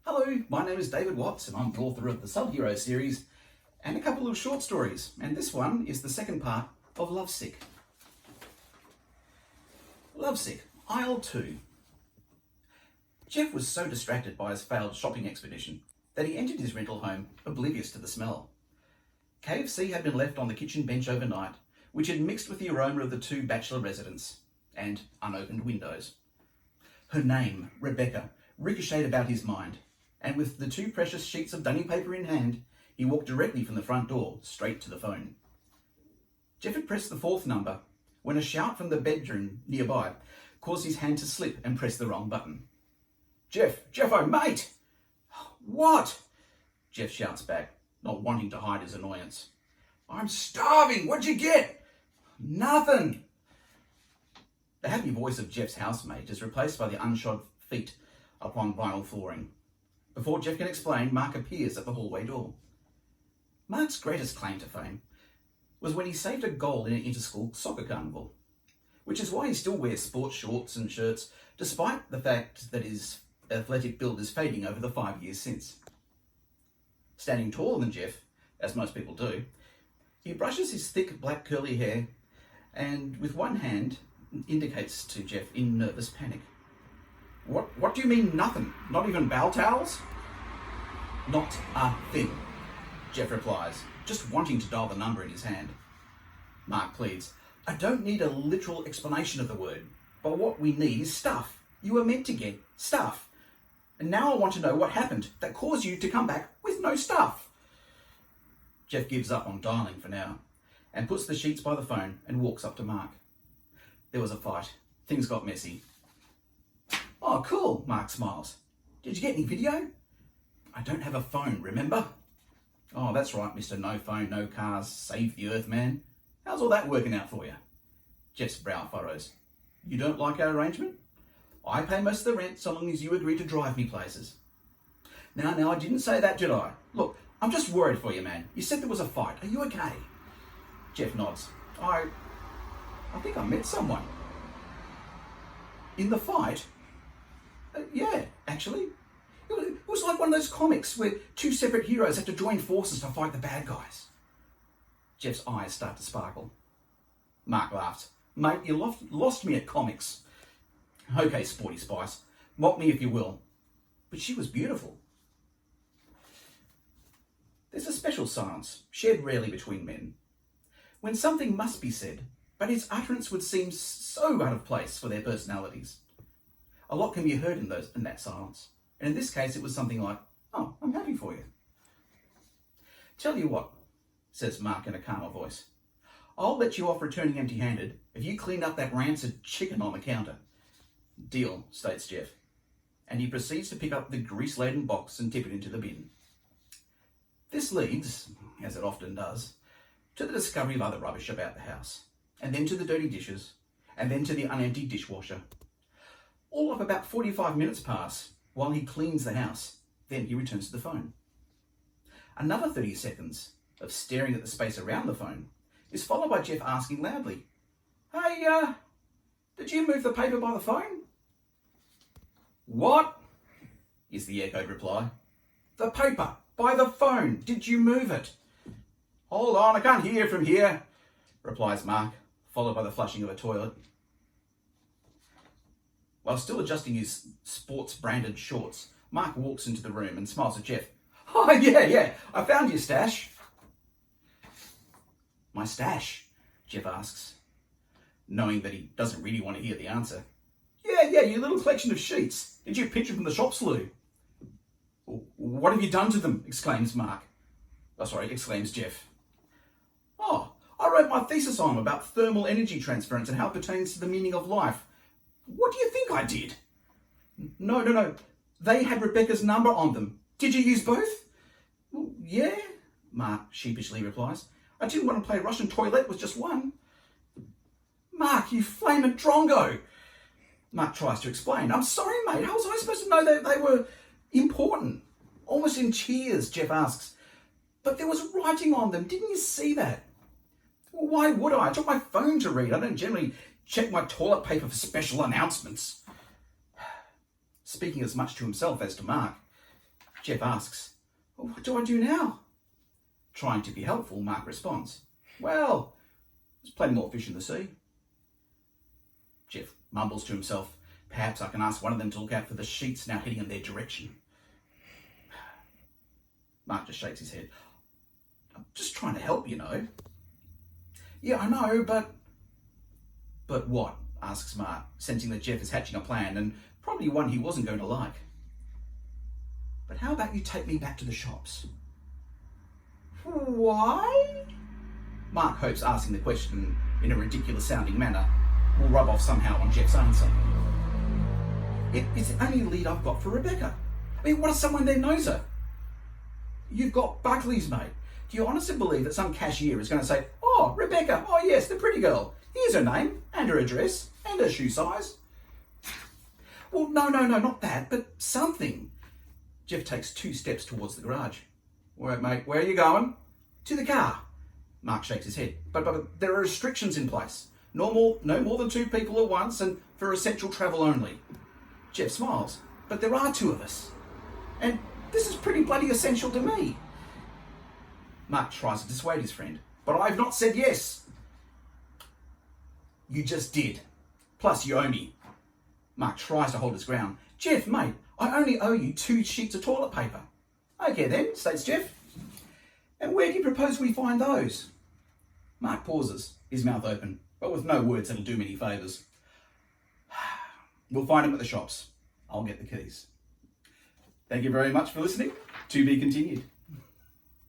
Hello, my name is David Watts and I'm the author of the Sub-Hero series and a couple of short stories, and this one is the second part of Lovesick. Lovesick, Aisle 2. Jeff was so distracted by his failed shopping expedition that he entered his rental home oblivious to the smell. KFC had been left on the kitchen bench overnight, which had mixed with the aroma of the two bachelor residents and unopened windows. Her name, Rebecca, ricocheted about his mind, and with the two precious sheets of dunning paper in hand, he walked directly from the front door straight to the phone. Jeff had pressed the fourth number when a shout from the bedroom nearby caused his hand to slip and press the wrong button. Jeffo, mate! What? Jeff shouts back, not wanting to hide his annoyance. I'm starving, what'd you get? Nothing. The happy voice of Jeff's housemate is replaced by the unshod feet upon vinyl flooring. Before Jeff can explain, Mark appears at the hallway door. Mark's greatest claim to fame was when he saved a goal in an inter-school soccer carnival, which is why he still wears sports shorts and shirts, despite the fact that his athletic build is fading over the 5 years since. Standing taller than Jeff, as most people do, he brushes his thick black curly hair and with one hand indicates to Jeff in nervous panic. What do you mean nothing? Not even bowel towels? Not a thing, Jeff replies, just wanting to dial the number in his hand. Mark pleads, I don't need a literal explanation of the word, but what we need is stuff. You were meant to get stuff. And now I want to know what happened that caused you to come back with no stuff. Jeff gives up on dialing for now and puts the sheets by the phone and walks up to Mark. There was a fight. Things got messy. Oh, cool, Mark smiles. Did you get any video? I don't have a phone, remember? Oh, that's right, Mr. No Phone, No Cars, Save the Earth man. How's all that working out for you? Jeff's brow furrows. You don't like our arrangement? I pay most of the rent so long as you agree to drive me places. Now, I didn't say that, did I? Look, I'm just worried for you, man. You said there was a fight. Are you okay? Jeff nods. I think I met someone. In the fight? Yeah, actually. It was like one of those comics where two separate heroes have to join forces to fight the bad guys. Jeff's eyes start to sparkle. Mark laughs. Mate, you lost me at comics. Okay, Sporty Spice. Mock me if you will. But she was beautiful. There's a special silence, shared rarely between men, when something must be said, but its utterance would seem so out of place for their personalities. A lot can be heard in that silence. And in this case, it was something like, oh, I'm happy for you. Tell you what, says Mark in a calmer voice. I'll let you off returning empty-handed if you clean up that rancid chicken on the counter. Deal, states Jeff. And he proceeds to pick up the grease-laden box and tip it into the bin. This leads, as it often does, to the discovery of other rubbish about the house, and then to the dirty dishes, and then to the unemptied dishwasher. All of about 45 minutes pass while he cleans the house. Then he returns to the phone. Another 30 seconds of staring at the space around the phone is followed by Jeff asking loudly, Hey, did you move the paper by the phone? What? Is the echoed reply. The paper, by the phone. Did you move it? Hold on, I can't hear from here, replies Mark, followed by the flushing of a toilet. While still adjusting his sports-branded shorts, Mark walks into the room and smiles at Jeff. Oh, yeah, I found your stash. My stash? Jeff asks, knowing that he doesn't really want to hear the answer. Yeah, your little collection of sheets. Did you pitch them from the shop slew? What have you done to them? Exclaims Jeff. Oh, I wrote my thesis on them about thermal energy transference and how it pertains to the meaning of life. What do you think I did? No. They had Rebecca's number on them. Did you use both? Well, yeah, Mark sheepishly replies. I didn't want to play Russian toilet with just one. Mark, you flaming drongo. Mark tries to explain. I'm sorry, mate. How was I supposed to know that they were important? Almost in tears, Jeff asks. But there was writing on them. Didn't you see that? Well, why would I? I took my phone to read. I don't generally check my toilet paper for special announcements. Speaking as much to himself as to Mark, Jeff asks, "Well, what do I do now?" Trying to be helpful, Mark responds, "Well, there's plenty more fish in the sea." Jeff mumbles to himself, "Perhaps I can ask one of them to look out for the sheets now heading in their direction." Mark just shakes his head. "I'm just trying to help, you know." "Yeah, I know, but..." "But what?" asks Mark, sensing that Jeff is hatching a plan, and probably one he wasn't going to like. "But how about you take me back to the shops?" "Why?" Mark hopes asking the question in a ridiculous sounding manner will rub off somehow on Jeff's answer. It's the only lead I've got for Rebecca. I mean, what if someone there knows her? You've got Buckley's, mate. Do you honestly believe that some cashier is going to say, 'Oh, Rebecca, oh yes, the pretty girl. Here's her name, and her address, and her shoe size'?" "Well, no, not that, but something." Jeff takes 2 steps towards the garage. "Wait, mate, where are you going?" "To the car." Mark shakes his head. But there are restrictions in place. No more than 2 people at once, and for essential travel only." Jeff smiles. "But there are 2 of us. And this is pretty bloody essential to me." Mark tries to dissuade his friend. "But I've not said yes." "You just did. Plus you owe me." Mark tries to hold his ground. "Jeff, mate, I only owe you 2 sheets of toilet paper." "Okay then," states Jeff. "And where do you propose we find those?" Mark pauses, his mouth open, but with no words that'll do me any favours. "We'll find them at the shops. I'll get the keys." Thank you very much for listening. To be continued.